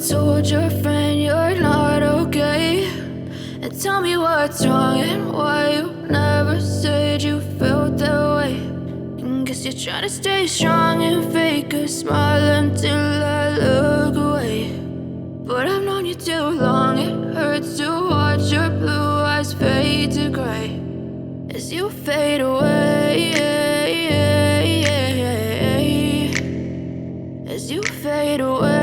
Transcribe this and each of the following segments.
told your friend you're not okay, and tell me what's wrong and why you never said you felt that way. And guess you're trying to stay strong and fake a smile until I look away. But I've known you too long, it hurts to watch your blue eyes fade to gray as you fade away, as you fade away.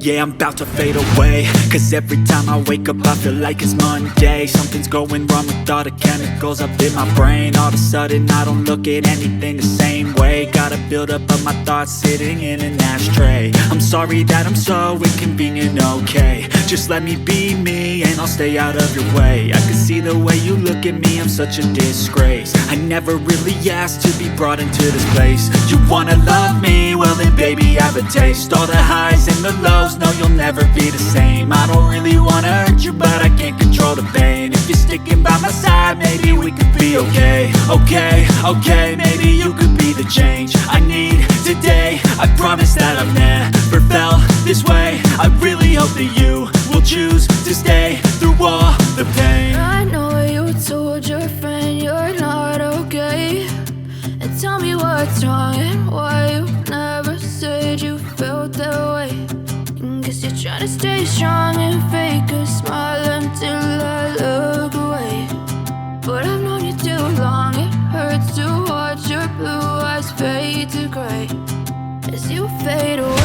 Yeah, I'm about to fade away, cause every time I wake up I feel like it's Monday. Something's going wrong with all the chemicals up in my brain. All of a sudden I don't look at anything the same way. Got a buildup of my thoughts sitting in an ashtray. I'm sorry that I'm so inconvenient, okay. Just let me be me and I'll stay out of your way. I can see the way you look at me, I'm such a disgrace. I never really asked to be brought into this place. You wanna love me? Well then baby have a taste. All the highs and the lows, no you'll never be the same. I don't really wanna hurt you but I can't control the pain. If you're sticking by my side maybe we could be okay. Okay, maybe you could be the change I need today. I promise that I've never felt this way. I really hope that you will choose to stay through all the pain. I know you told your friend you're not okay, and tell me what's wrong and why you never said you felt that way. And guess you're trying to stay strong and fake a smile until I look away. But I've known you too long, it hurts to watch your blue eyes fade to gray as you fade away.